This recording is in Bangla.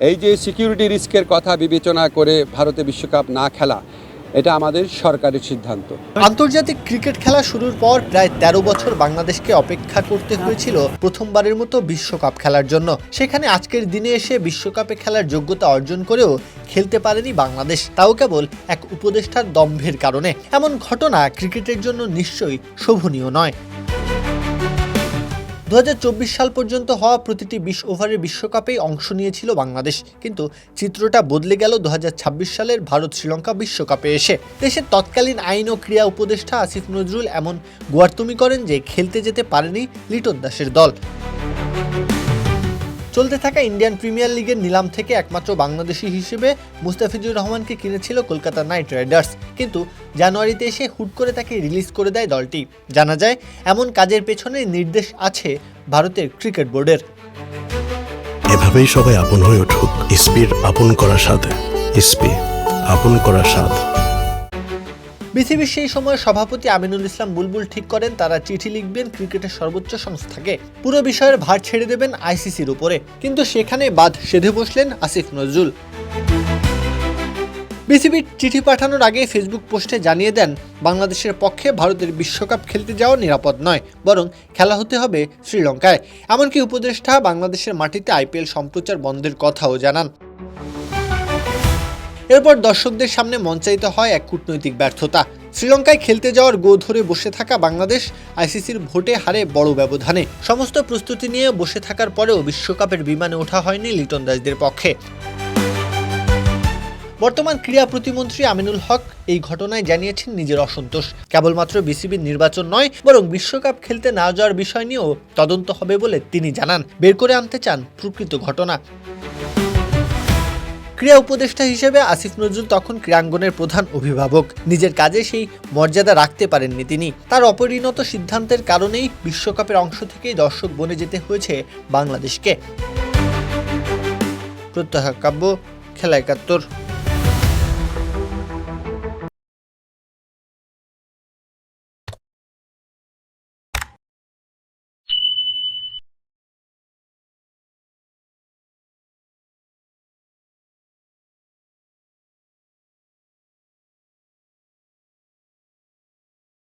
এই যে সিকিউরিটি রিস্কের কথা বিবেচনা করে ভারতে বিশ্বকাপ না খেলা, এটা আমাদের সরকারের সিদ্ধান্ত। আন্তর্জাতিক ক্রিকেট খেলা শুরুর পর প্রায় ১৩ বছর বাংলাদেশকে অপেক্ষা করতে হয়েছিল প্রথমবারের মতো বিশ্বকাপ খেলার জন্য। সেখানে আজকের দিনে এসে বিশ্বকাপে খেলার যোগ্যতা অর্জন করেও খেলতে পারেনি বাংলাদেশ, তাও কেবল এক উপদেষ্টার দম্ভের কারণে। এমন ঘটনা ক্রিকেটের জন্য নিশ্চয়ই শোভনীয় নয়। ২০২৪ সাল পর্যন্ত হওয়া প্রতিটি ২০ ওভারের বিশ্বকাপেই অংশ নিয়েছিল বাংলাদেশ, কিন্তু চিত্রটা বদলে গেল ২০২৬ সালের ভারত শ্রীলঙ্কা বিশ্বকাপে এসে। দেশের তৎকালীন আইন ও ক্রীড়া উপদেষ্টা আসিফ নজরুল এমন গোয়ার্তুমি করেন যে খেলতে যেতে পারেনি লিটন দাসের দল। চলতে থাকা ইন্ডিয়ান প্রিমিয়ার লিগের নিলাম থেকে একমাত্র বাংলাদেশি হিসেবে মুস্তাফিজুর রহমানকে কিনেছিল কলকাতা নাইট রাইডার্স, কিন্তু জানুয়ারিতে এসে হুট করে তাকে রিলিজ করে দেয় দলটি। জানা যায় এমন কাজের পেছনে নির্দেশ আছে ভারতের ক্রিকেট বোর্ডের। এভাবেই সবাই আপন হয়ে উঠুক ইসপির আপন করার সাথে। ইসপি আপন করার স্বাদ। বিসিবির সেই সময় সভাপতি আমিনুল ইসলাম বুলবুল ঠিক করেন তারা চিঠি লিখবেন ক্রিকেটের সর্বোচ্চ সংস্থাকে, পুরো বিষয়ের ভার ছেড়ে দেবেন আইসিসির উপরে। কিন্তু সেখানে বাদ সেধে বসলেন আসিফ নজরুল। বিসিবির চিঠি পাঠানোর আগে ফেসবুক পোস্টে জানিয়ে দেন বাংলাদেশের পক্ষে ভারতের বিশ্বকাপ খেলতে যাওয়া নিরাপদ নয়, বরং খেলা হতে হবে শ্রীলঙ্কায়। এমনকি উপদেষ্টা বাংলাদেশের মাটিতে আইপিএল সম্প্রচার বন্ধের কথাও জানান। এরপর দর্শকদের সামনে মঞ্চায়িত হয় এক কূটনৈতিক ব্যর্থতা। শ্রীলঙ্কায় খেলতে যাওয়ার গো ধরে বসে থাকা বাংলাদেশ আইসিসির ভোটে হারে বড় ব্যবধানে। সমস্ত প্রস্তুতি নিয়ে বসে থাকার পরেও বিশ্বকাপের বিমানে ওঠা হয়নি লিটন দাসদের পক্ষে। বর্তমান ক্রীড়া প্রতিমন্ত্রী আমিনুল হক এই ঘটনায় জানিয়েছেন নিজের অসন্তোষ। কেবলমাত্র বিসিবির নির্বাচন নয়, বরং বিশ্বকাপ খেলতে না যাওয়ার বিষয় নিয়েও তদন্ত হবে বলে তিনি জানান। বের করে আনতে চান প্রকৃত ঘটনা। ক্রীড়া উপদেষ্টা হিসেবে আসিফ নজরুল তখন ক্রীড়াঙ্গনের প্রধান অভিভাবক। নিজের কাজে সেই মর্যাদা রাখতে পারেননি তিনি। তার অপরিণত সিদ্ধান্তের কারণেই বিশ্বকাপের অংশ থেকেই দর্শক বনে যেতে হয়েছে বাংলাদেশকে। প্রত্যহ কাব্য, খেলা ৭১।